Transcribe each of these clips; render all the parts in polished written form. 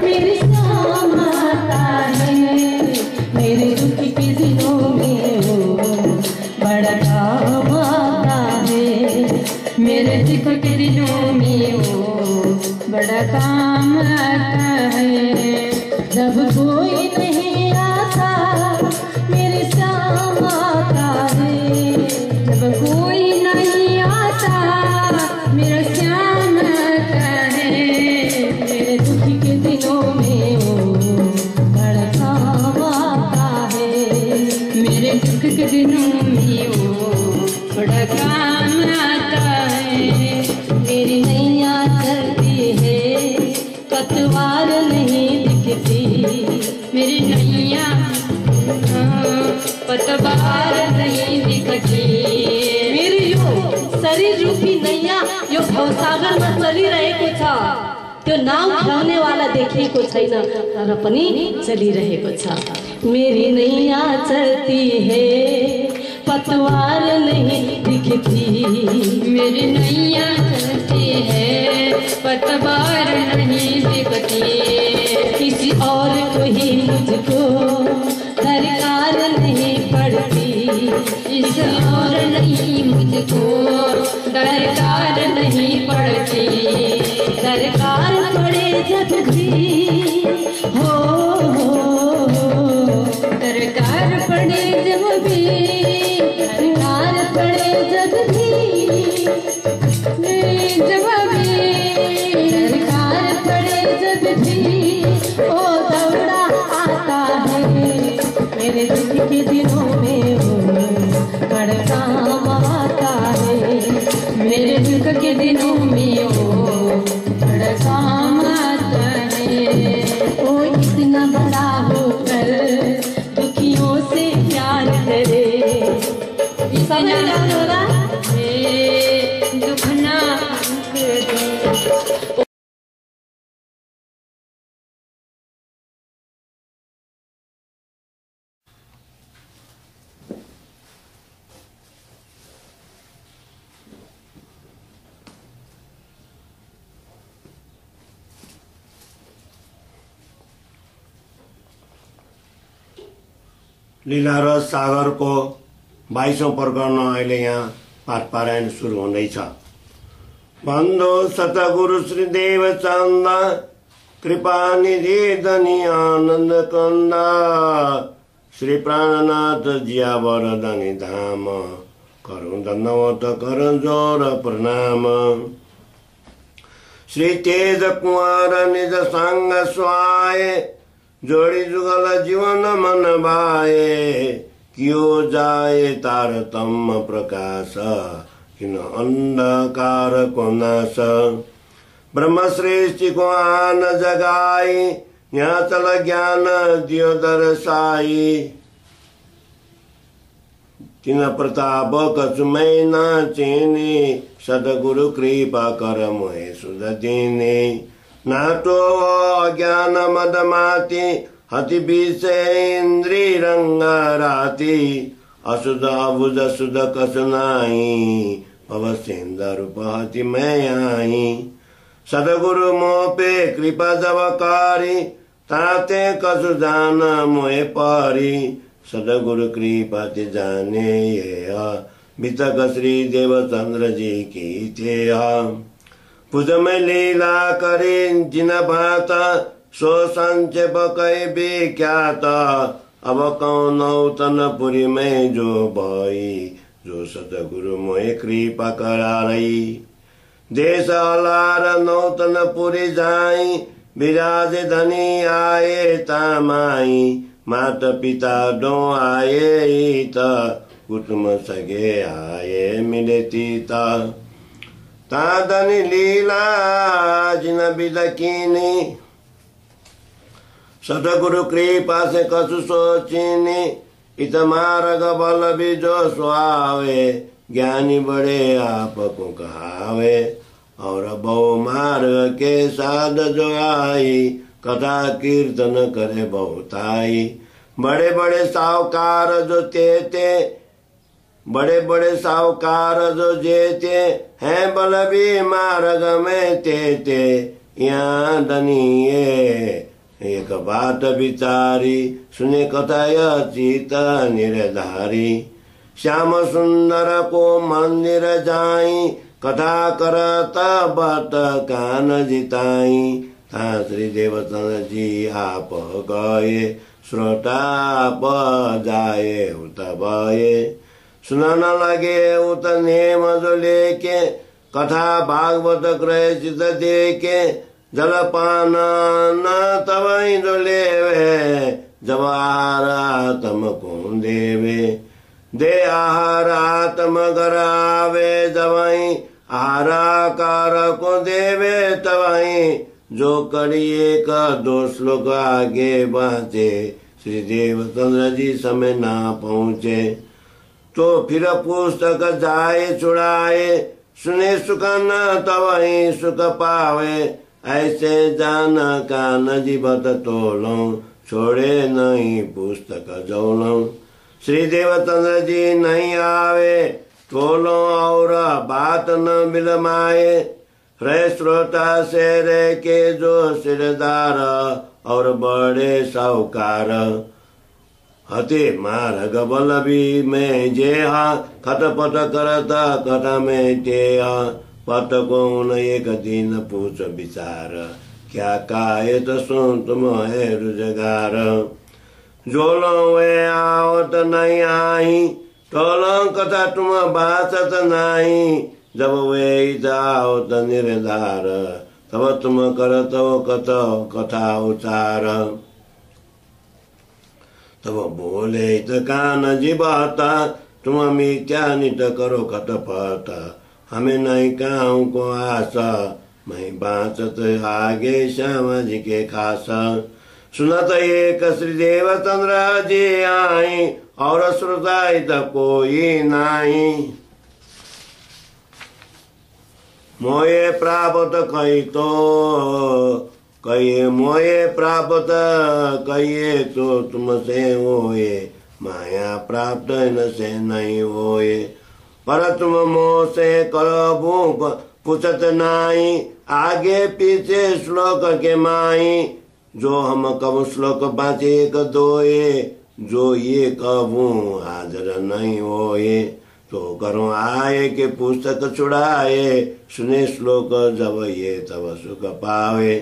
मेरे काम आता है, मेरे दुख के दिनों में वो बड़ा काम आता है, मेरे दुख के दिनों में वो बड़ा काम आता है। जब कोई नहीं आता मेरे काम आता है, जब कोई नहीं आता मेरा श्याम आता है, मेरे दुख के दिनों में वो बड़ा काम आता है, मेरे दुख के दिनों में वो बड़ा काम आता है। मेरी नैया चलती है पतवार नहीं दिखती, मेरी नैया पतवार नहीं दिखती, मेरी यो शरीर रूपी नैया यो भवसागर में चली रहेको छ, त्यो नाव खेलाउने वाला देखिएको छैन तर पनि चलिरहेको छ। मेरी नैया चलती है पतवार नहीं दिखती, मेरी नैया चलती है पतवार नहीं दिखती, किसी और को ही मुझको दरकार नहीं पड़ती, किसी और नहीं मुझको दरकार नहीं पड़ती, दरकार पड़े जब भी हो दरकार पड़े जब भी, दरकार पड़े जब भी जब भी, दरकार पड़े जब भी ओ दौड़ा आता है, मेरे दुख के दिनों में वो बड़ा काम आता है, मेरे दुख के दिनों में वो बड़ा काम आता है। ओ इतना बड़ा होकर दुखियों से प्यार करे, समझ रहा दुख ना लीला रस सागर को 22औं प्रकरण अहिले यहाँ पाठ पारायण सुरु हुँदैछ। बन्धु सतगुरु श्री देवचन्द कृपा निधि धनी आनन्द कंद श्री प्राणनाथ जिया वरदानी धाम करुण दण्डवत कर जोर प्रणाम। श्री तेज कुंवर निज संग स्वाए जोड़ी जुगल जीवन मन भाए कियो जाए तारतम्य प्रकाश किन अंधकार को नाश। ब्रह्म सृष्टि को आन जगाई यहाँ चल ज्ञान दियो दर्शाई तिन प्रताप कछुमै न चेने सदगुरु कृपा कर मोहे सुध दिने। नाटो अज्ञान मद माति हति विषय इंद्री रंग राति अशुद्ध अबुझ शुद्ध कसुनाई भव सिंध रूप हति मैं आई। सदगुरु मोह पे कृपा जब कारी ताते कसु जान मोहे पारी। सदगुरु कृपा ते जाने ये वितक श्री देवचंद्र जी की थे। पूज में लीला करे जिन भात सो संक्षेप कई विख्यात। अब कौन नौतनपुरी में जो भई जो सतगुरु मोहे कृपा कराई। देश अलार नौतनपुरी जाई विराज धनी आए तामाई। मात पिता दो आए कुटुम सगे आए मिले तीता। तादनी लीला जिन बिदकीनी सतगुरु कृपा से कसु सोचिनी। इत मार्ग बल भी जो सुहावे ज्ञानी बड़े आपको कहावे। और बहु मार्ग के साध जो आई कथा कीर्तन करे बहुताई। बड़े बड़े साहूकार जो तेते बड़े बड़े साहूकार जो जेते हैं बल भी मार्ग में तेते। यहाँ दनिए एक बात विचारी सुने कथाय चित निर्धारी श्याम सुंदर को मंदिर जाई कथा करत बत कान जिताई ता श्री देवचंद्र जी आप गए श्रोता जाए उत भये सुनान लगे उत नेम जो लेके कथा भागवत ग्रह चित देके जलपान न तब जो लेवे जब आहार तम को देवे दे आहार आत्म गरावे जबई आहाराकार को देवे तबई जो करिए का 2 श्लोक आगे बाँचे श्री देवचंद्र जी समय ना पहुँचे तो फिर पुस्तक जाए छुड़ाए सुने सुख न तबही सुख पावे ऐसे जान कान जीवत तोलो छोड़े नहीं पुस्तक जौलो श्री देवचंद्र जी नहीं आवे तोलो और बात न बिलमाए रे श्रोता से रे के जो सिरदार और बड़े साहूकार हते मार्ग बलबी में जेहा खतपत करता कथा में टेहा पत को न एक दिन पूछ विचार क्या काये तो सुन तुम है रुजगार जोलो वे आवत नहीं आई टोलो कथा तुम बासत नहीं जब वे जाओ त निर्धार तब तुम करत कथा उचार तब बोले त कान जीवाता तुम मिथ्या नित करो खतपत हमें नहीं काऊ को आशा मैं बाँचत आगे श्याम जी के खास सुनत एक श्री देवचंद्र जी आई और श्रोता त कोई नाही मोये प्राप्त कही तो कहिए मोये प्राप्त कहिए तो तुमसे होए माया प्राप्त न से नहीं होए पर तुम मोह से करो पूछत नाई आगे पीछे श्लोक के माई जो हम कब श्लोक बाँचे एक दोए जो ये कबू हाजर नहीं होए तो करो आए के पुस्तक छुड़ाए सुने श्लोक जब ये तब सुख पावे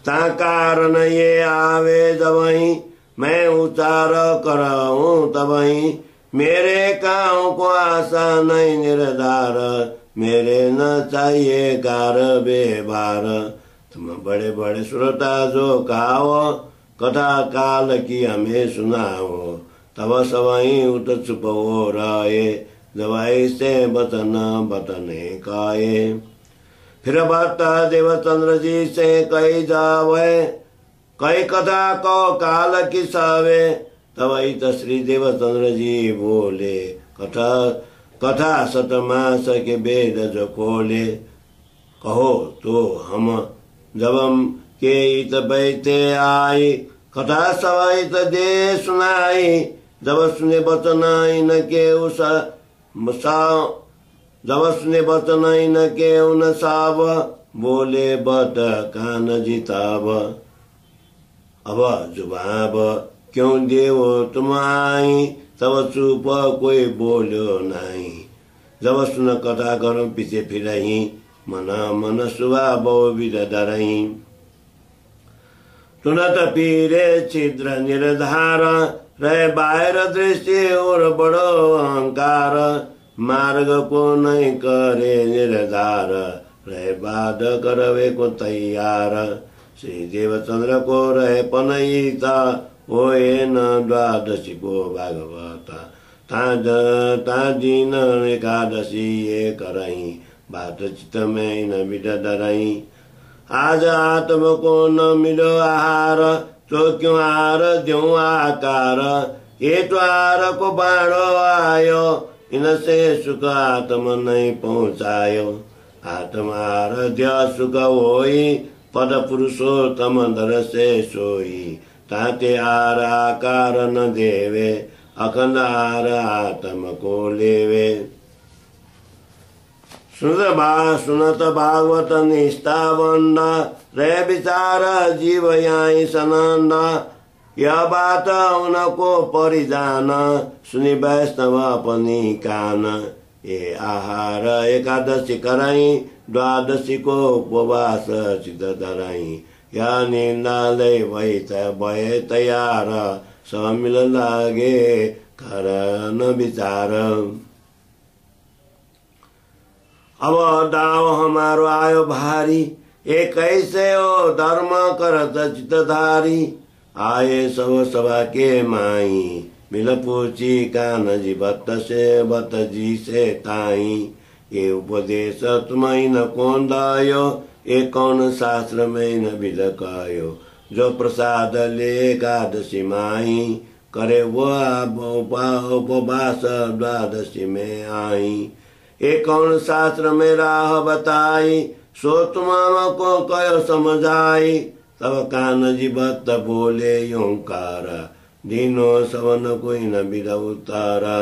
ता कारण ये आवे जबही मैं उचार कराऊं तबही मेरे काऊ को आशा नहीं निर्धार मेरे न चाहिए कार बेबार तुम बड़े बड़े श्रोता जो कहो कथा काल की हमें सुनाओ तब सवही उत चुप हो रहे दवाई से बतने काये फिर बता देवचंद्र जी से कही जावे कई कथा को काल की सावे तवई तो श्री देवचंद्र जी बोले कथा सतमास के वेद जो खोले कहो तो हम जब हम के इत बैठे आई कथा सवाई तो दे सुनाई जब सुने बचन इन के उस जब सुने बचन इन के उन साव बोले बत कान जिताब अब जुबाब क्यों देवो तुम आई तब चुप कोई बोलो नहीं जब सुन कथा करो पीछे फिरही मन सुबह बहु विध डरही तुरंत पीरे छिद्र निर्धार रहे बाहर दृष्टि और बड़ो अहंकार मार्ग को नहीं करे निर्धार रहे बाद करवे को तैयार श्री देवचंद्र को रहे पनईता होए न द्वादशी को भागवत ताजीन एकादशी ये करही बात चित्त में न बिट डरही आज आत्म को न मिलो आहार तो क्यों आहार द्यो आकार ये तो आहार को बाणो आयो इनसे सुख आत्म नहीं पहुँचायो आत्मार द्य सुख होई पद पुरुषोत्तम दर से सोई ताते आर आकार न देवे अखंड आर आत्म को लेवे सुनत भागवत निष्ठा बंद रे विचार जीव यहाँ सनंद। यह बात उनको परिजान सुनि वैष्णव अपनी कान। ये आहार एकादशी कराई द्वादशी को उपवास चित धराई। या निंदाले भय तैयार सब मिल लागे करन विचार। अब दाव हमारो आयो भारी ये कैसे हो धर्म करत चितधारी। आए सब सभा के माई मिल पूछी कान जी भट्ट से भट्ट जी से ताई। ये उपदेश तुम्हें न कौन दायो ये कौन शास्त्र में न विदकायो। जो प्रसाद ले एकादशी माई करे वो उपवास द्वादशी में आई। ये कौन शास्त्र में राह बताई सो तुम को कयो समझाई। तब कान जी भट्ट बोले ओंकारा दीनो सवन कोई न विदा उतारा।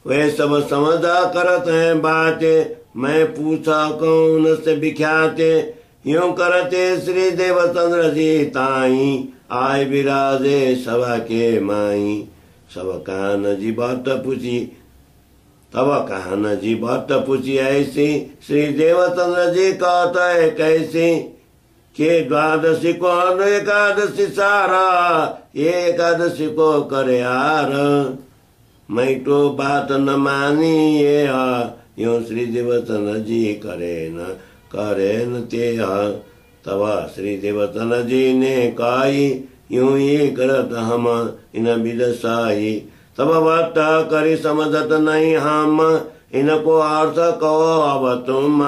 वे सब समझा करत हैं बातें मैं पूछा कौन से बिख्याते। यूं करते श्री देवचंद्र जी ताई आए विराजे सभा के माई। सब कान जी भट्ट पूछी तब कान जी भट्ट पूछी ऐसी श्री देवचंद्र जी कहता है कैसी। के द्वादशी को एकादशी सारा ये एकादशी को करे हार। मैं तो बात न मानी ये यूं श्री देवचंद्र जी करे न ते। तब श्री देवचंद्र जी ने कही यूं ही करत हम इन विदसाई। तब भट्ट करी समझत नहीं हम इनको अर्थ कहो अब तुम।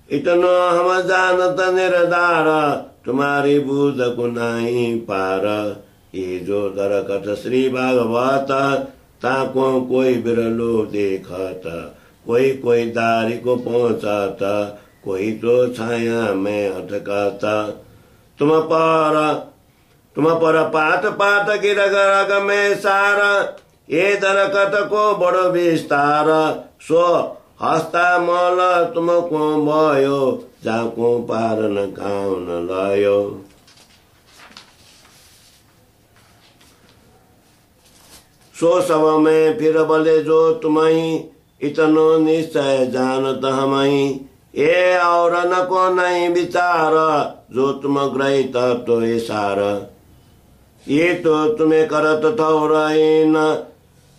इतनो हम जानत निर्धार तुम्हारी बूझ को नहीं पार। ये जो दरकत श्री भागवत ताको कोई बिरलो देखता। कोई दारी को पहुंचाता कोई तो छाया में अटकाता। तुम पर पात गिर रग में सारा। ये दरकत को बड़ो विस्तार सो हस्ता मल तुमको भयो जाको पार न काउन लयो। सो सब में फिर बोले जो तुम्हें इतनो निश्चय जानत हमही। ये और न को नहीं विचार जो तुम ग्रहित तो ये सार। ये तो तुम्हें करत थो रहीन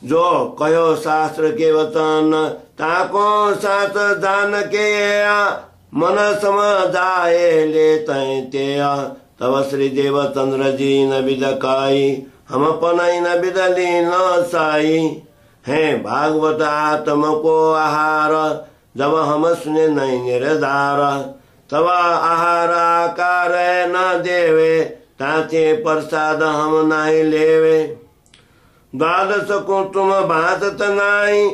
जो कहो शास्त्र के वचन। ताको साथ जान के मन समझाए लेते ते। तब श्री देवचंद्र जी न विदकाई हम पनई न विदली न साई। है भागवत आत्म को आहार जब हम सुने नहीं निर्धार। तब आहार आकार न देवे ताते प्रसाद हम नहीं लेवे। द्वादश को तुम बातत नहीं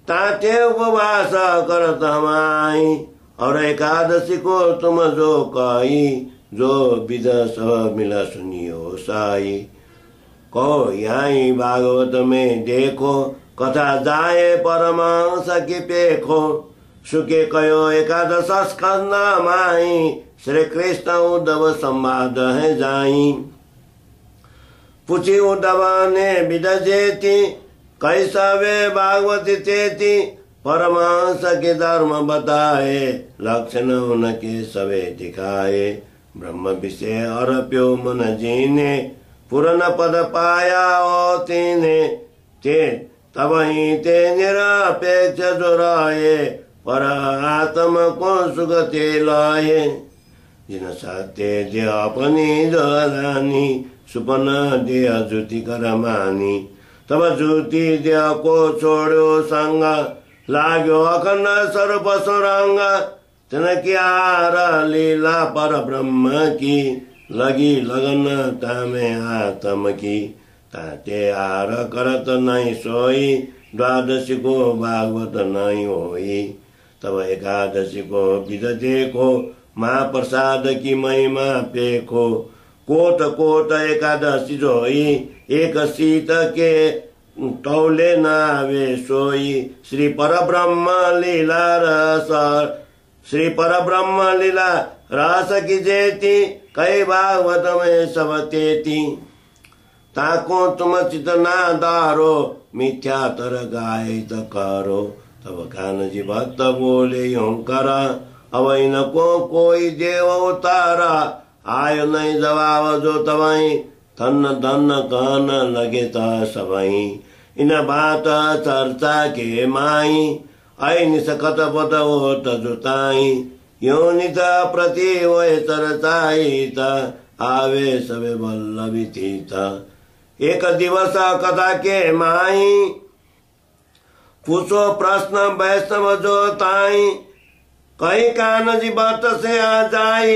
ताते उपवास करत हमाई। और एकादशी को तुम जो कही जो विद सब मिला सुनियो साई। को यही भागवत में देखो कथा जाए परमांश की पेखो। सुखे कयो एकादश स्कंद माई श्री कृष्ण उद्धव संवाद है जाई। पूछी उद्धव ने विद जेती कैसा वे भागवती तेती। परमांश के धर्म बताए लक्षण उनके सवे दिखाए। ब्रह्म विषय अर्प्यो मन जीने पूर्ण पद पाया ओ तीने। ते तब ही ते निरपेक्ष जो रहे पर आत्म को सुगते लाए। जिन सत्य दे अपनी जलानी सुपन दे ज्योति कर मानी। तब ज्योति दे को छोड़ो संग लाग्यो अखंड स्वरूप सुरंग। तिनकी आर लीला पर ब्रह्म की लगी लगन तामे आत्म की। ताते आर करत नहीं सोई द्वादशी को भागवत नहीं होई। तब एकादशी को विद देखो महाप्रसाद की महिमा पेखो। कोट कोट एकादशी जोई एक शीत के तौले नावे सोई। श्री परब्रह्म लीला रस, श्री परब्रह्म लीला रस की जेती, कई भागवत में सब तेती। ताको तुम चित ना दारो, मिथ्या तर गाय करो। तब कान जी भक्त बोले ओंकार, अब इनको कोई देव उतारा। आयो नहीं जवाब जो तवाई, धन धन कहन लगे सबई। इन बात चर्चा के माई, ऐ निसकत पत होत जुताई। यो नित प्रति वह चर्चाई, आवे सबे वल्लभी तीत। एक दिवस कथा के माई, पूछो प्रश्न वैष्णव जो ताई। कहीं कान जी बात से आ जाई,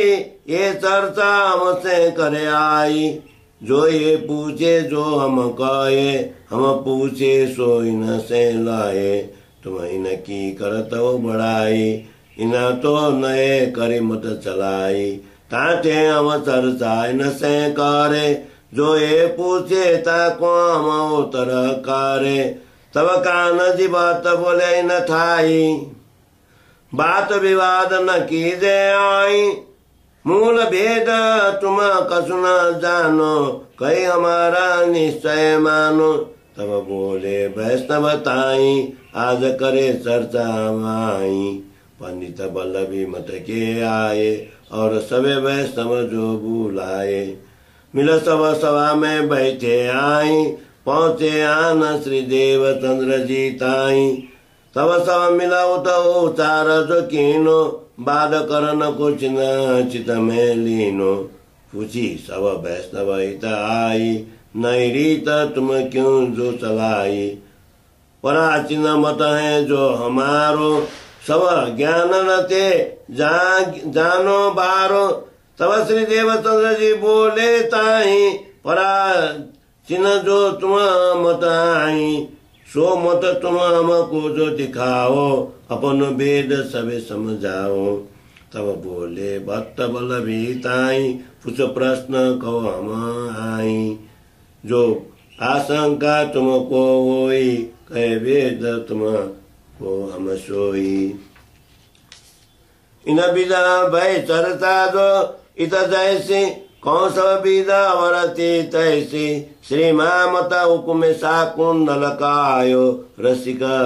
ये चर्चा हमसे करे आई। जो ये पूछे जो हम कहे, हम पूछे सो इन से लाए। तुम इन की करत हो बढ़ाई, इना तो नए करे मत चलाई। ताते हम चर्चा इन से करे, जो ये पूछे ताको हम उत्तर करे। तब कान जी बात बोले न थाई, बात विवाद न कीजे आई। मूल भेद तुम कसु न जानो, कई हमारा निश्चय मानो। तब बोले वैष्णव ताई, आज करे चर्चा माई। पंडित वल्लभी मत के आए, और सवे वैष्णव जो बुलाए। मिल सब सभा में बैठे आई, पहुँचे आन श्री देव चंद्र जी ताई। तब सब मिला तो चार जो कीनो, बाद करन कुछ न चित में लीनो। पूछी सब वैष्णव हित आई, नई रीत तुम क्यों जो चलाई। प्राचीन मत है जो हमारो, सब ज्ञान नते जानो बारो। तब श्री देवचंद्र जी बोले ताई, प्राचीन जो तुम मत आई। सो मत तुम हमको जो दिखाओ, अपन वेद सबे समझाओ। तब बोले भक्त वल्लभी ताई, पूछ प्रश्न कहो हम आई। जो आशंका तुमको होई, कहे वेद तुमको हम सोई। इन विदा भय चर्चा जो इत जैसी, कौन सब विदा वरती तैसी। श्री मामता हुकुम शाकुंडल कायो, रसिका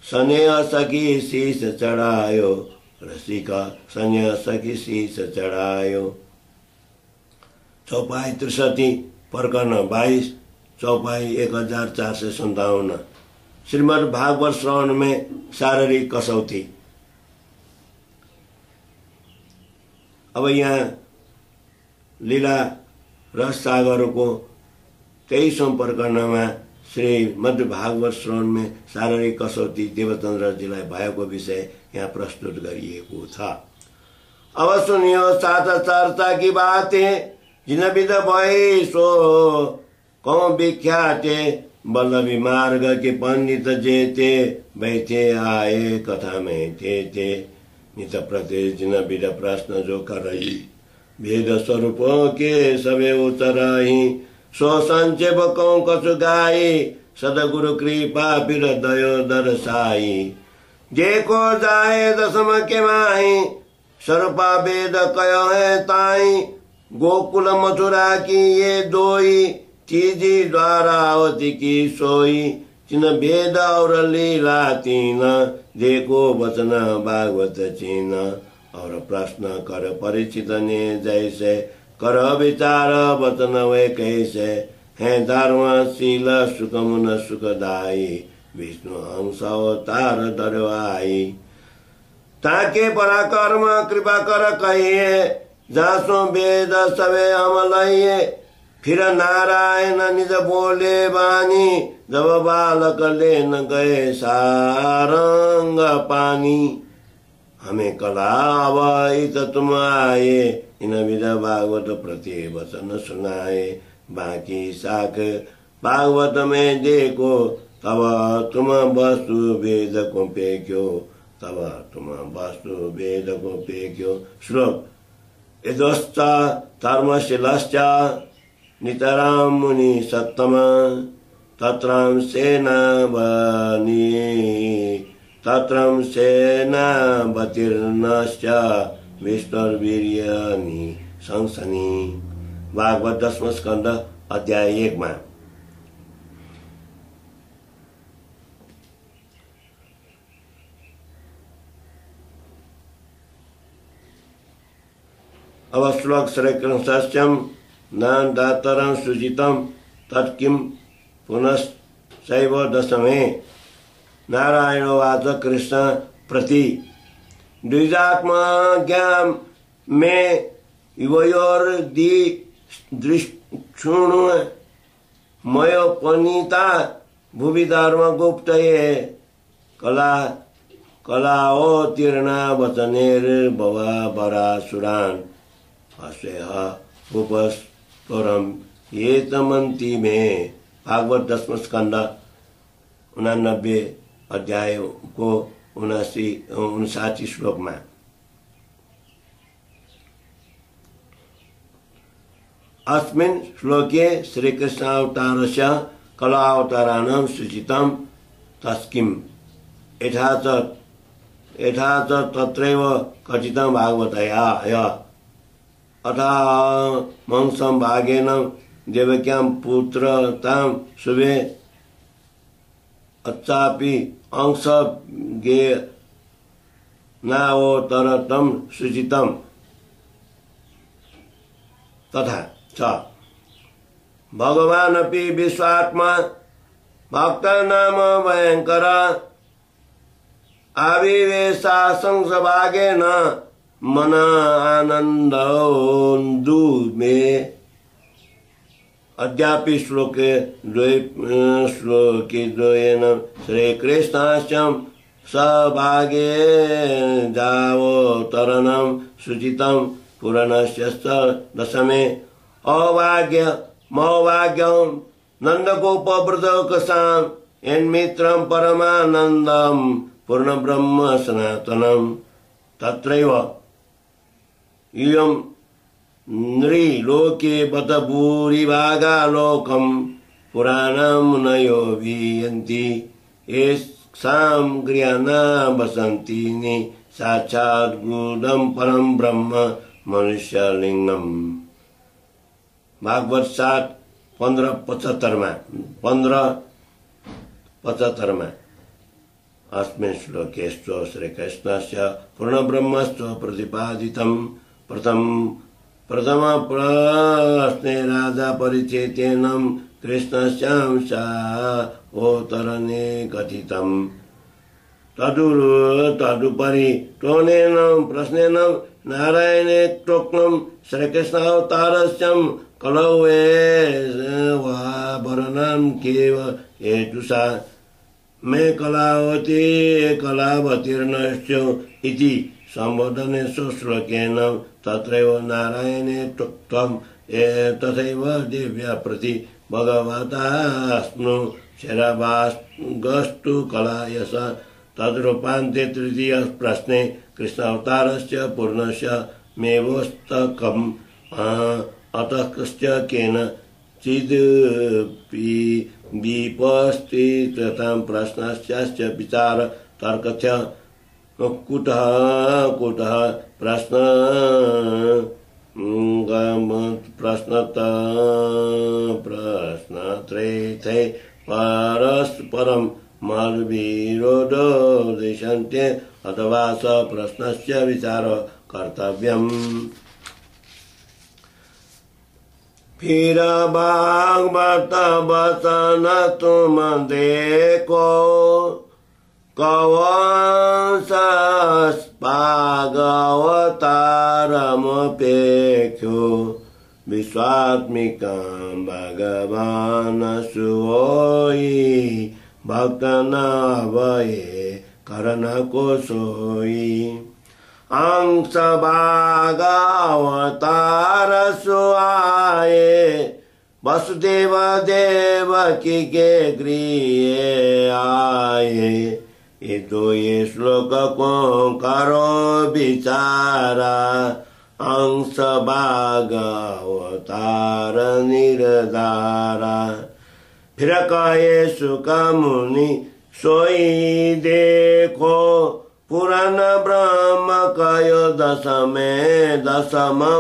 स्नेह सखी शीश चढ़ायो। रसिका स्नेह सखी शीश चढ़ायो। चौपाई 63 प्रकरण 22, चौपाई 1457। श्रीमद् भागवत श्रवण में शारीरिक कसौटी। अब यहाँ लीला रस सागर को 23वां प्रकरण में श्रीमद् भागवत श्रवण में शारीरिक कसौटी देवचंद्र जीलाई भएको विषय यहाँ प्रस्तुत गरिएको छ। अब सुनियो साथ चर्चा की बातें, जिन विध भई सो कौं विख्याते। वल्लभी मार्ग के पंडित जेते, बैठे आए कथा में थे। नित प्रति जिन विध प्रश्न जो करई, भेद स्वरूप के सबे उतरही। सो संक्षेप कौं कछु गाई, सदगुरु कृपा फिर दयो दर्शाई। जेको जाए दसम के माही, स्वरूपा वेद कयो है ताई। गोकुल मथुरा की ये दोई, तीजी द्वारावती की सोई। चिन्ह भेद और लीला तीन, देखो वचन भागवत चिन्ह। और प्रश्न कर परिचित ने जैसे, कर विचार वचन वे कैसे। है धर्मशील सुखमुन सुखदाई, विष्णु हंस अवतार दरवाई। ताके पराक्रम कृपा कर कहिए, जासो वेद सवे हम लइए। फिर नारायण निज बोले बानी, जब बालक लेन गए सारंग पानी। हमें कला अवैत तुम आए, इन विध भागवत प्रति वचन सुनाए। बाकी शाख भागवत में देखो, तब तुम वस्तु वेद को पेक्यो। तब तुम वस्तु वेद को पेक्यो। श्लोक यदश्च धर्मशीलश्च नितरां मुनि सत्तम, तत्रं सेनावतीर्णश्च विष्णुर्वीर्यनि शंसनि। भागवत 10वां स्कंद अध्याय 1 में अब श्लोक श्रीकृष्णस्यं न दातरं सुजितं तत्किं पुनश्चैव दशमे। नारायणोवाच कृष्ण प्रति द्विजात्मज्ञां मे युवयोर्दृक्षुण्व मयोपनीता भुवि धर्मगुप्तये कलाओत्तीर्णा वचनेर्भवा वरासुरान् असेह उपस्फुरं ये तमन्ति मे। भागवत 10वां स्कंद 89 अध्याय को 59 श्लोक में अस्मिन् श्लोके श्रीकृष्णावतारस्य कलावताराणां सूचितं तस्किम् यथा च तत्रैव कथितं भागवतया अथा मंसं भागेन देवक्यां पुत्रतां शुभे अच्छापि अंश गे नावतरतं सूचितं तथा च भगवानपि विश्वात्मा भक्तानां भयंकर आविवेशा संसभागेन मन आनंदोन्दु मे। अद्यापि श्लोके द्वयेन श्रीकृष्णास्यं सभागे जावतरणं सूचितं पुराणस्य दशमे। अभाग्यं नन्दगोपवृद्धकसां यन्मित्रं परमानन्दं पूर्णब्रह्म सनातनं। तत्रैव इयं नृलोके बत भूरिभागा लोकं पुराणं मुनयो वियन्ति येषां गृहाणा वसन्ति नि साक्षात् गुदं परं ब्रह्म मनुष्यलिंगम्। भागवत 7 15:75 में अस्मिन् श्लोके श्रीकृष्णस्य पूर्णब्रह्मस्व प्रतिपादितं। प्रथम प्रश्ने राजा परिचेतेन कृष्णस्यावतरणे कथितं। तदुपरि टोनेन प्रश्नेन नारायणे प्रोक्तं श्रीकृष्णावतारस्य कलौ वर्णनं केव हेतुषा मे कलावतीर्णश्च इति संबोधनेषु श्लोकेन तत्रैव नारायणे प्रोक्तं तथैव देव्या प्रति भगवतास्नु शरावास्तु कलायस। तद्रूपान्ते तृतीय प्रश्ने कृष्णावतारस्य पूर्णस्य मेवोस्तकम् अतश्च केन विपस्थितां प्रश्नस्य विचार तर्कस्य कुतः प्रश्नत्रये परस्परं मद्विरोधो दृश्यन्ते अथवा स प्रश्नस्य विचार कर्तव्यम्। फिर भागवत वचन तुम देखो कौन भागवतारमपेक्षो विश्वात्मिकां भगवान् सोई भक्त नवये करणकोशोई अंश भागवतार सुआये वसुदेव देवकी के गृह आए। ये दो ये श्लोक को करो विचारा अंश भागवतार निर्धारा फिर कहे सुख मुनि सोई देखो, पुराण ब्रह्म कयो दशम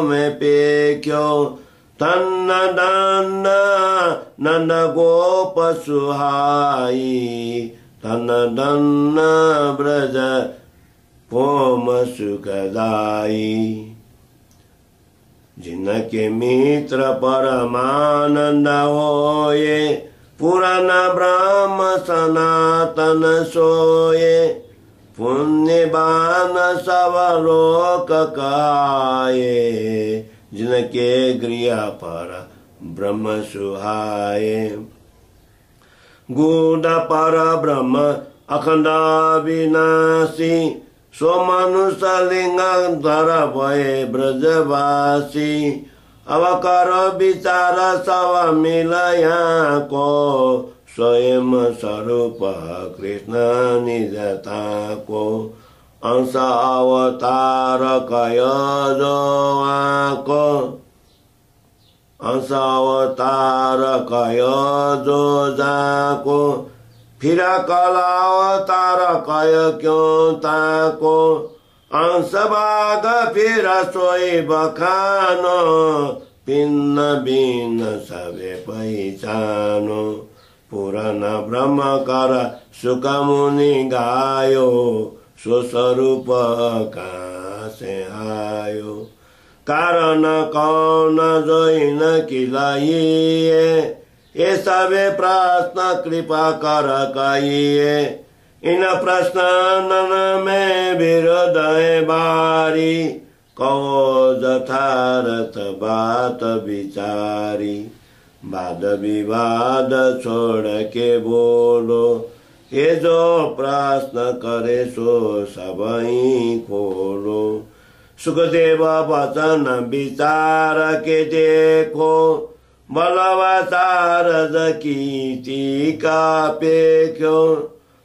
में पेख्यो। तन्न दन्न नंद गोप सुहाई, तन्न दन्न ब्रज पोम सुखदाई। जिनके मित्र परमानंद होए, पुराण ब्रह्म सनातन सोए। पुण्यवान सब लोक कहाए, जिनके गृह पर ब्रह्म सुहाए। गूढ़ पर ब्रह्म अखंड विनाशी, सो मनुष्य लिंग धर भये ब्रजवासी। अब कर विचार सब मिल यहाँ को, स्वयं स्वरूप कृष्ण निजता को। अंश अवतार कय जो आको, अंश अवतार कय जो जाको। फिर कला अवतार कय क्यों ताको, अंश भाग फिर सोई बखानो। भिन्न भिन्न सबे पहिचानो, पुराण ब्रह्म कर सुख मुनि गायो। सो स्वरूप कहाँ से आयो, कारण कौन जोइन किलाइए। ये सबे प्रश्न कृपा कर कहिए, इन प्रश्न में विरोध बारी। कहो यथार्थ बात विचारी, वाद विवाद छोड़ के बोलो। ये जो प्रश्न करे सो सबई खोलो। सुखदेव वचन विचार के देखो, बलवाचारद की टीका पेख्यो।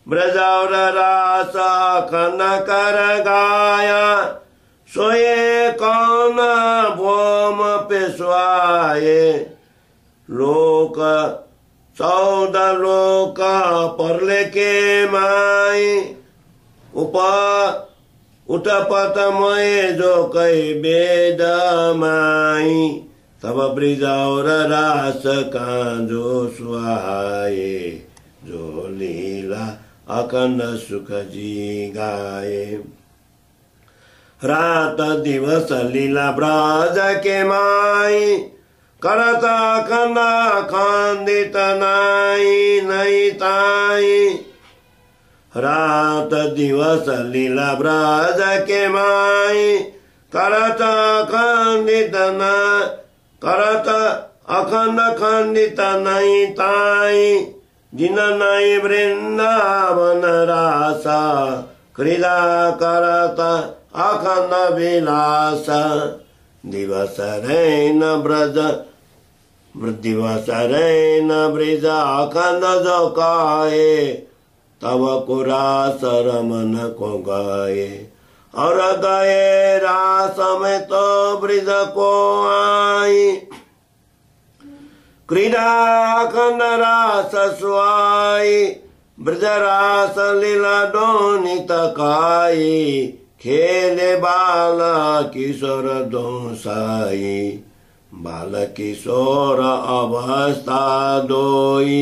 ब्रज और रास अखंड कर गाया, सोए कौन भोम पे सुहाए। लोक 14 लोक परले के माई, उठपत मोए जो कई वेद माई। तब ब्रिज और रास कांजो सुहाए, जो लीला अखंड सुख जी गाए। रात दिवस लीला ब्रज के माई, करत अखंड खंडित नाई नहीं ताई। रात दिवस लीला ब्रज के माई, करत अखंड खंडित नहीं ताई। जिन नहीं वृंदावन रासा, क्रीड़ा करत अखंड विलास। दिवस रैन ब्रज ब्रिज अखंड जो काए। तब कुरास रमन को गाए, और गए रास में तो ब्रिज को आई। क्रीड़ा अखंड रास सुहाई, ब्रज रास लीला डोनी तकाई। खेले बाल किशोर दोसाई, बाल किशोर अवस्था दोई।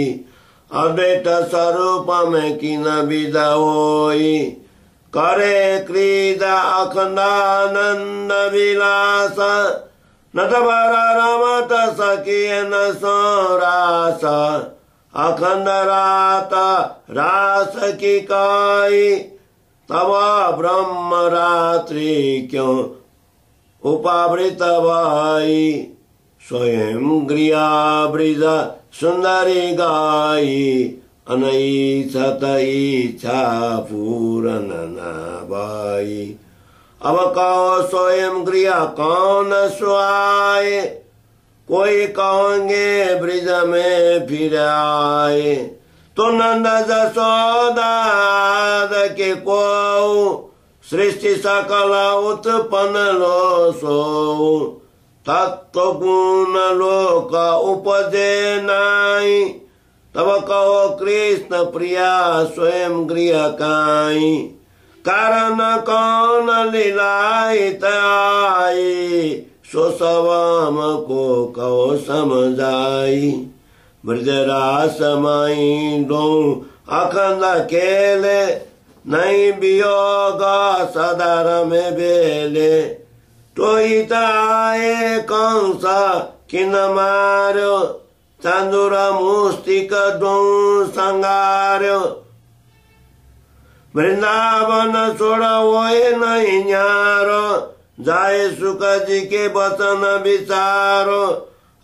अद्वैत स्वरूप में किन विदा होई, करे क्रीड़ा अखंडानंद विलास। नटवर रमत सकिए न सोरास, अखंड रात रास की काई। तब ब्रह्म रात्रि क्यों उपावृत भाई, स्वयं गृहा ब्रिज सुंदरी गाई। अनईसत इच्छा पूरन न भाई, अब कहो स्वयं गृह कौन सुहाए। कोई कहोगे ब्रिज में फिर आए, तो नंद जसोदा के को सृष्टि सकल उत्पन्न लो सो। तत्व गुण लोक उपजे नाई, तब कहो कृष्ण प्रिया स्वयं गृह काई, कारण कौन लीलायत आई, सो सबम को कहो समझाई। ब्रजरास माई दो अखंड केले, नहीं वियोग सदर में बेले। तो आए कंस किन मार्यो, चांदुर मुस्तिक दो संगार्यो। वृंदावन छोड़ वोए नहीं न्यारो, जाए सुख जी के वचन विचारो।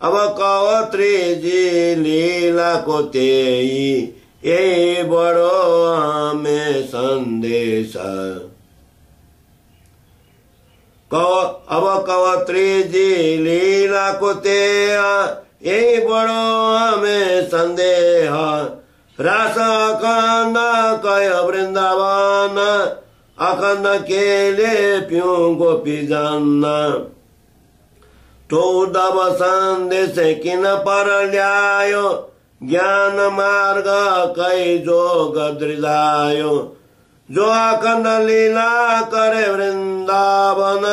अब कहो त्रिजी लीला को तेई, ये बड़ो हमें संदेश। अब कहो त्रिजी लीला को तेया, ये बड़ो हमें संदेह। रास अखंड कय वृंदावन, अखंड केले प्यों गोपी जाना। तो उद्धव संदेश किन पर ल्यायो, ज्ञान मार्ग कई जोग दृढ़ायो। जो अखंड लीला करे वृंदावन,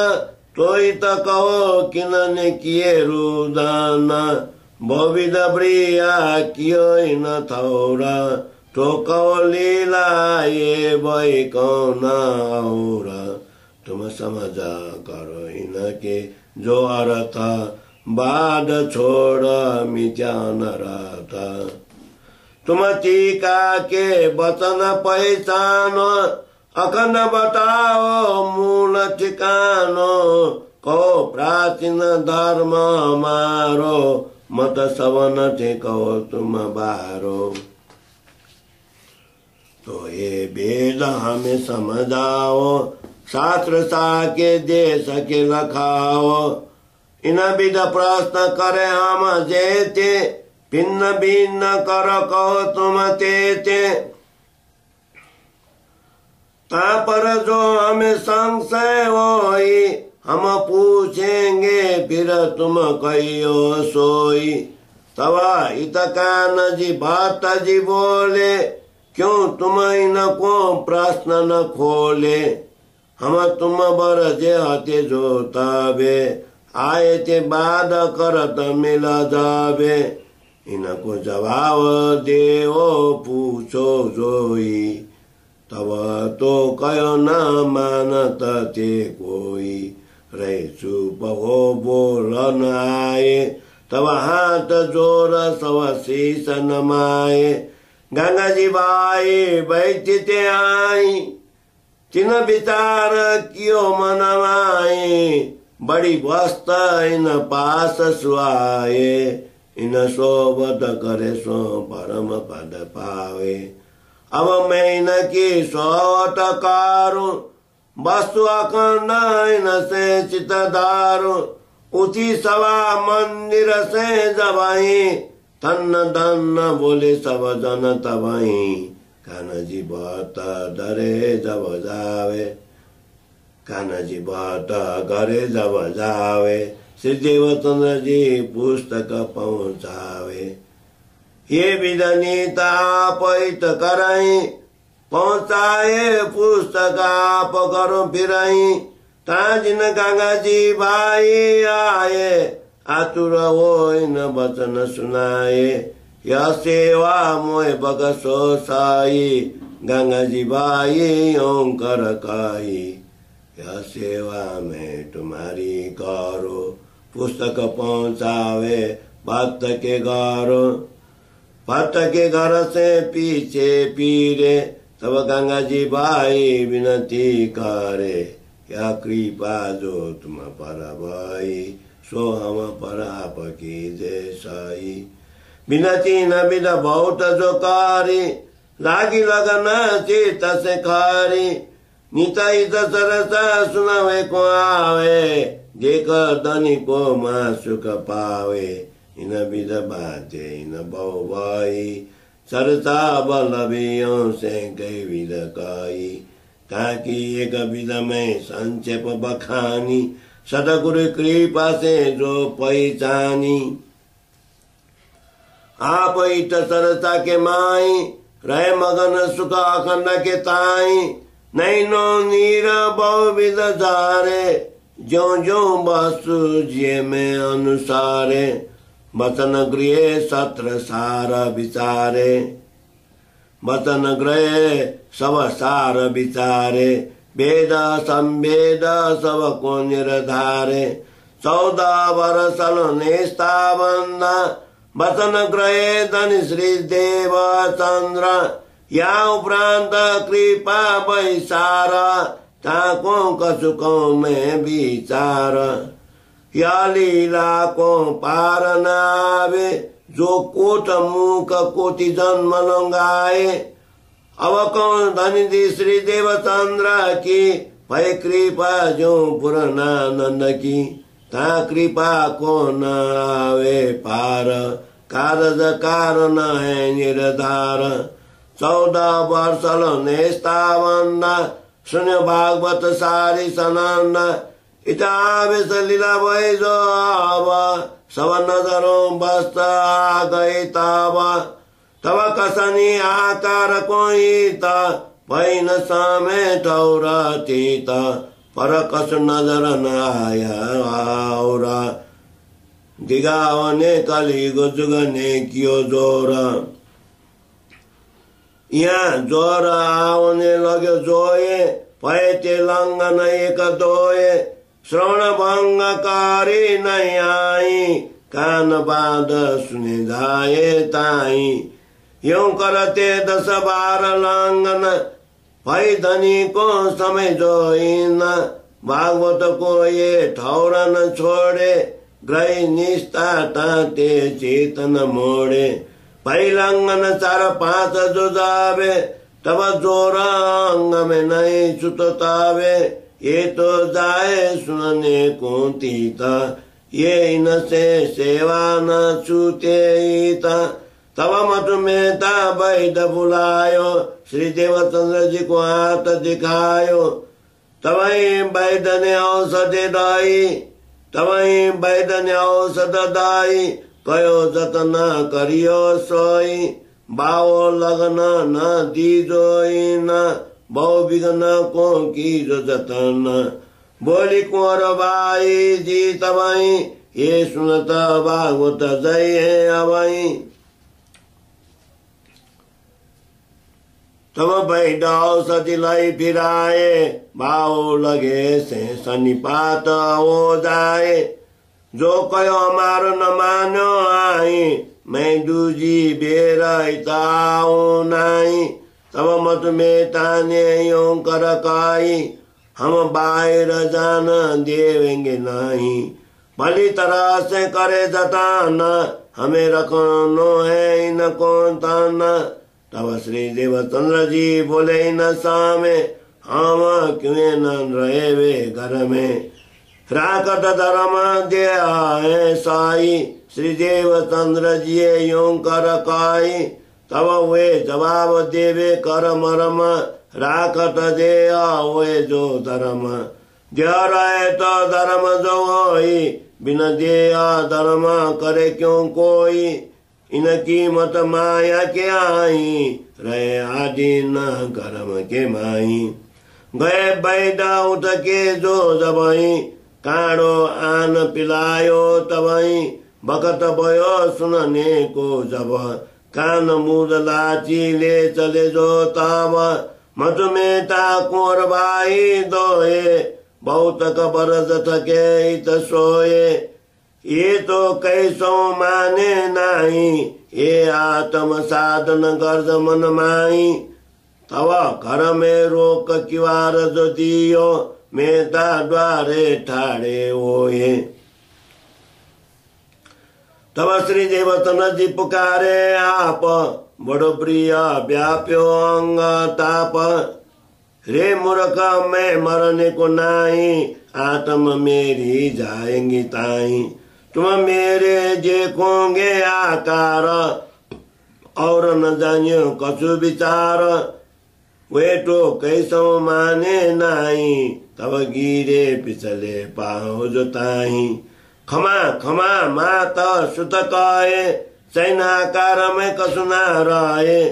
तोई त कहो किन ने किए रुदान। बहुविध प्रिया कियो न थौरा, तो कहो लीला ये भई कौन औरा। तुम समझा करो इनके जो अर्थ, बाद छोड़ मिथ्या नरथ। तुम टीका के वचन पहचानो, अखंड बताओ मूल ठिकानो। कहो प्राचीन धर्म मारो, मत सवन थे कहो तुम बारो। तो ये वेद हमें समझाओ, शास्त्र साके देश के लखाओ। इन विध प्रश्न करे हम जेते, भिन्न भिन्न कर कहो तुम तेते। पर जो हमें संशय होई, हम पूछेंगे फिर तुम कहियो सोई। तब इत कान जी बात जी बोले, क्यों तुम इनको प्रश्न न खोले। हम तुम बर जे हते जोतावे, आए ते बाद करत मिल जावे। इनको जवाब देओ पूछो जोई, तब तो कयो न मानत ते कोई। रहे चुप हो बोल न आए, तब हाथ जोर सब शीस नमाए। गंगा जी बाई बैठते आई, तिन विचार कियो मनमाए। बड़ी वस्त इन पास सुआए, इन सोबत करे सो परम पद पावे। अब मैं इनकी सोत कारूं, वस्तु अखंड इन से चित दारू। उठी सभा मंदिर से जबाई, तन्न धन्न बोले सब जन तबाई। कान्हा जी बहुत डरे जब जावे, कान्हा जी बहुत घरे जब जावे। श्री देवचंद्र जी पुस्तक पहुँचावे। ये विधनीता पैत कराई, पहुँचाए पुस्तक आप करो फिराई। ताजिन गंगा जी भाई आए, आतुर हो इन वचन सुनाए। यह सेवा मोय बगसो साई, गंगा जी भाई ओंकर काई। यह सेवा में तुम्हारी करो, पुस्तक पहुँचावे भक्त के घर। भक्त के घर से पीछे पीरे, तब गंगा जी भाई विनती करे। या कृपा जो तुम पर भाई, सो हम पर आपकी जैसाई। विनती न विद बहुत जो कारी, लागी लगन चित से खारी। निताई सरसा सुनावे को आवे, देख धनी को मां सुख पावे। इन विध बाते इन बहु भाई, सरसा बलवियों से कई विध काई। ताकि एक विध में संक्षेप बखानी, सदगुरु कृपा से जो पहचानी। आप इत सरसा के माई रहे मगन सुख अखंड के ताई नैनो नीर बहुविध धारे जो जो वस्तु जिये में अनुसारे वचन गृह सत्र सार विचारे वचन गृह सब सार विचारे वेद संवेद सब को निर्धारे 14 वर्ष निष्ठाबंध वचन ग्रहे धन श्री देव चंद्र या उपरांत कृपा वैसार ताको कसुको में विचार या लीला को पार नावे जो कोट मुख कोटि जन्म लंगाए अब कौन धनी श्री देव चंद्र की भय कृपा जो पूर्णानंद की ता कृपा को न आवे पार कारज कारण है निर्धार 14 वर्ष निष्ठाबंध सुन्य भागवत सारी सनंद इतावेश लीला भय जो अब सब नजरों बस्त आ गई ताब तब कसनी आकार कोई भई न सामे ठौरतीत पर कस नजर न आया और दिगावने कली जुगने कियो जोर यहाँ जोर आउने लग्यो जोए भए लंघन एक दोए श्रवण भंगकारी नहीं आई कान बाध सुने जाए ताई यूं करते 10 बार लंघन भई धनी को समय जोइन भागवत को ये ठौरन छोड़े ग्रही निष्ठा ताते चेतन मोड़े भई लंघन 4-5 जो जावे तब जोर अंग में नहीं छुटतावे ये तो जाए सुनने को तीता ये इनसे सेवा न छूटे तब मत मेहता वैद्य बुलायो श्री देवचंद्र जी को हाथ दिखायो तवही वैद्य ने औषधि दाई तवही वैद्य ने औषध दाई कयो जतन करियो सोई बाओ लगन न दीजोई न बहु विघ्न को कीजो जतन बोली कुंवर बाई जी तवही ये सुनत भागवत जय है अवही तब वैद्य औषधि लाई फिराए भाव लगे से सन्निपात हो जाए जो कयो हमारो न मानो आई मैं दूजी बेरताऊ नाई तब मत में ताने यूं कर काई हम बाहर जान देवेंगे नहीं भली तरह से करे जताना हमें रखनो है इनको ताना तब श्री देवचंद्र जी बोले न सामे हम क्यों न रहे वे घर में राकत धर्म दिया है साई श्री देवचंद्र जी यूं कर काई तब वे जवाब देवे कर मरम राकत दे वे जो धर्म दे रहे तो धर्म जो होई बिना दे धर्म करे क्यों कोई इनकी मत माया के आई रहे आदि न कर्म के माई गए बैद उठ के जो जबई काड़ो आन पिलायो तबई बकत भयो सुनने को जब कान मुद लाची ले चले जो तब मत मेटा कुंवर भाई दोए बहुत कबर थके इत सोए ये तो कैसो माने नाही ये आत्म साधन गर्ज मन माई तव घर में रोक किवार जो दियो मेता द्वारे ठाड़े होए तब श्री देवचंद्र जी पुकारे आप बड़ो प्रिय व्याप्यो अंग ताप रे मूर्ख मैं मरने को नाही आत्म मेरी जाएंगी ताई तुम मेरे देखोगे आकार और न जानियो कछु विचार वे तो कैसो माने नाही तब गिरे पिछले पाहो जोताई खमा खमा मात सुत कहे सैनाकार में कसु ना रहे,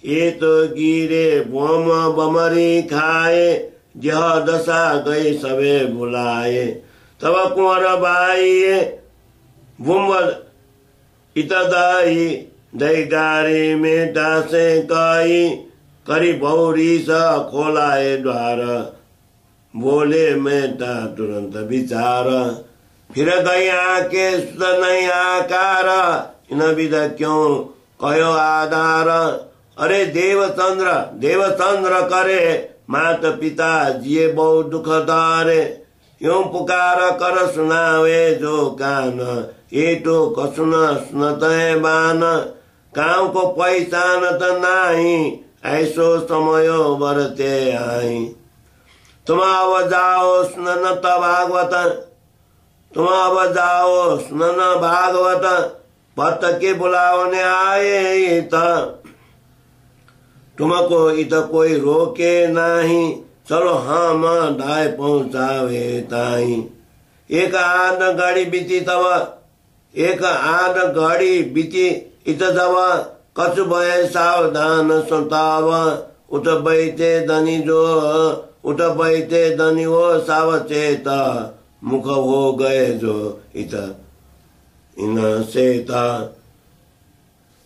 ये तो गिरे बोम बमरी खाए, यह दशा गई सबे बुलाए। तब कुंवर बाई बुम्ब इतदाई, दई गारी में डासे कई, करी बहुरी सा खोलाए द्वार, बोले मैं ता तुरंत विचार। फिर गई आके नहीं आकार, इन विध क्यों कहो आधार। अरे देवचंद्र करे, मात पिता जिए बहु दुख दारे, यूं पुकार कर सुनावे जो कान, ये तो कसुन सुनत है बान। काम को पहचान त नाही, ऐसो समयो बरते आई। तुम अब जाओ सुनन त भागवत, तुम अब जाओ सुनन भागवत, भक्त के बुलावने आए त, तुमको इत कोई रोके नहीं, चलो हम दाय पहुंचावे ताई। एक आध घड़ी बीती तब, एक आध घड़ी बीती इत जब, कछु भय सावधान सुताव, उठ बैठे धनी जो, उठ बैठे धनी हो सावचेत, मुख हो गए जो इत इन सेता,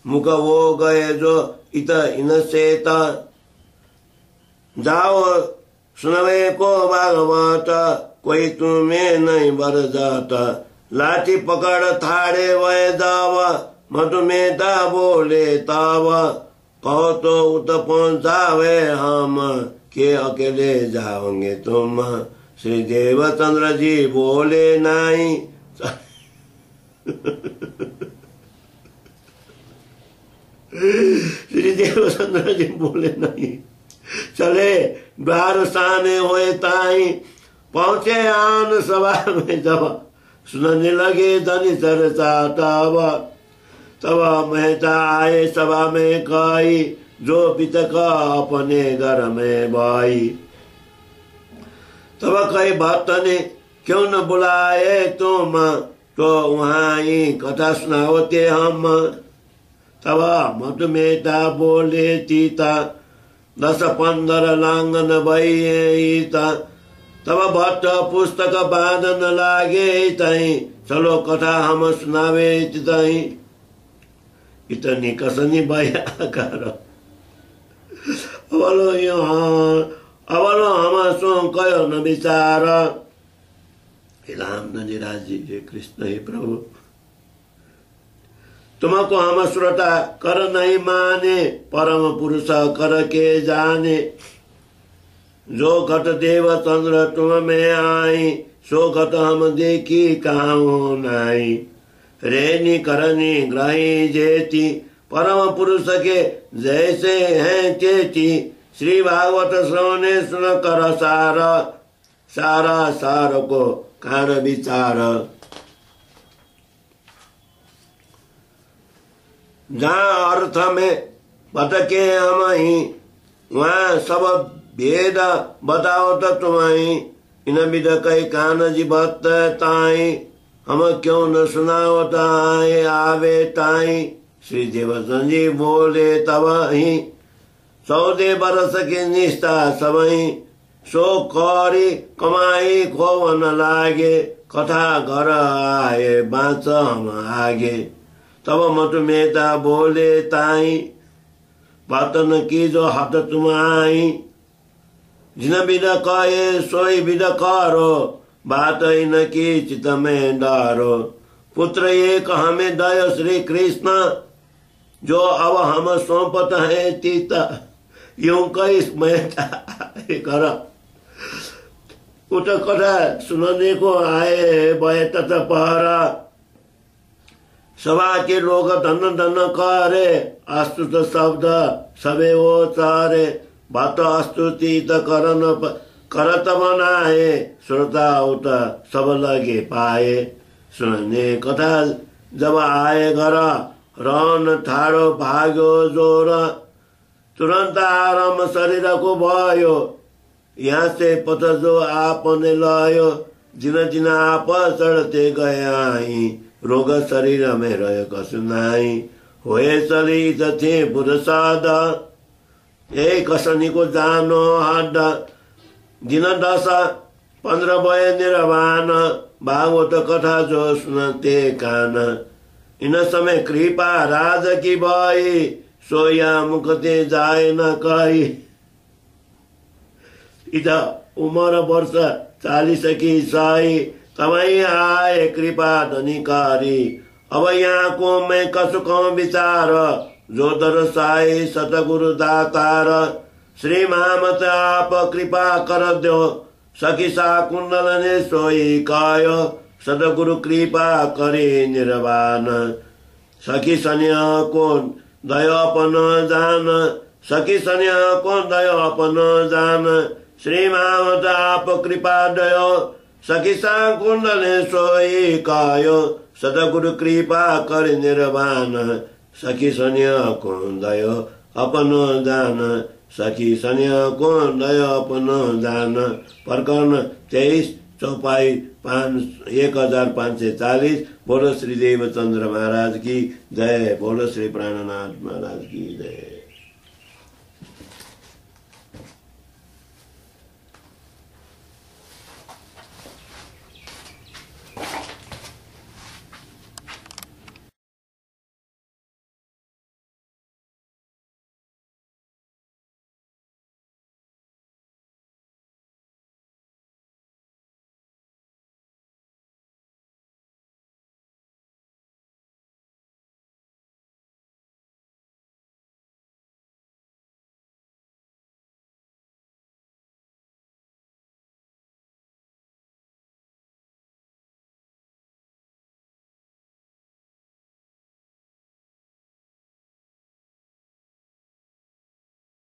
मुख हो गए जो इत इन सेता। जाओ सुनवे को भागवत, कोई तुम्हें नहीं बर जाता, लाठी पकड़ थाड़े वह जाव, मधुमेता बोले तब, कहो तो उत पहुंचावे हम, के अकेले जाओगे तुम। श्री देवचंद्र जी बोले नहीं, श्री देवचंद्र जी बोले नहीं, चले द्वार साने हुए ताई। पहुंचे आन सभा में जब, सुनने लगे धनी चर्चा तब, तब मेहता आए सभा में कही, जो पिता का अपने घर में भाई। तब कई भक्त ने क्यों न बुलाए तुम, तो वहाँ ही कथा सुनावते हम। तब मधुमेता बोले तीता, 10-15 लांगन भईता। तब भट्ट पुस्तक बांधन लागे तई, चलो कथा हम सुनावे तई। इतनी कसनी भयाकार, अवलो हम सो कयो न विचार। हे राम जी राजी, हे कृष्ण, हे प्रभु, तुमको हम श्रोता कर नहीं माने, परम पुरुष कर के जाने। जो घट देवचंद्र तुम में आई, सो घट हम देखी कहाँ नाई। रेनी करनी ग्रही जेती, परम पुरुष के जैसे हैं चेती। श्री भागवत श्रवणे सुन कर सारा, सारा सार को कान विचार। जहाँ अर्थ में भटके हम ही, वहाँ सब भेद बताओ तो तुम्हारी। इन विध कई कान जी भक्त ताई, हम क्यों न सुनाओ ताई आवे ताई। श्री देवचंद्र जी बोले तब ही, 14 बरस की निष्ठा सबही, सो करी कमाई खोवन लागे। कथा घर आए बाँच हम आगे। तब मधुमेता बोले ताई, बातन की जो हाथ तुम आई। जिन विध कहे सोई विध करो, बात इन की चित में डारो। पुत्र एक हमें दय श्री कृष्ण, जो अब हम सौंपत है तीता। यूं कई कर उठ कथा सुनने को आए बैठ पहरा। सभा के लोग धन धन करे, अस्तुत शब्द सबे वो चारे। बात स्तुति त करत बनाए, श्रोता उत सब लगे पाए। सुनने कथा जब आए घर, रन ठाड़ो भाग्यो जोर। तुरंत आराम शरीर को भयो, यहाँ से पथ जो आपने लायो। जिन जिन आप चढ़ते गए आई, रोग शरीर में रहे कसु नाई। होए चली थे पुरसाद ए कसनीको जानो हाड दिन दशा 15 भए निर्वाण भागवत कथा जो सुनते कान इन समय कृपा राज की भई सोया मुखते जाए न कही इता उमर वर्ष 40 की साई तमई आए कृपा धनिकारी अब यहाँ को मैं कसु कहूं विचार जो दरसाई सतगुरु दातार श्री महामत आप कृपा कर दो सखी सा कुंडल ने सोई कायो सदगुरु कृपा करे निर्वाण सखी सन्या को दयापन जान सखी सन्या को दयापन जान श्री महामत आप कृपा दयो सखी सा कुंडल ने सोई कायो सदगुरु कृपा कर निर्वाण सखी सन्या को दयो अपन जान सखी सन्या को दयो अपन जान प्रकरण 23 चौपाई 1540। बोलो श्री देवचंद्र महाराज की जय। बोलो श्री प्राणनाथ महाराज की जय।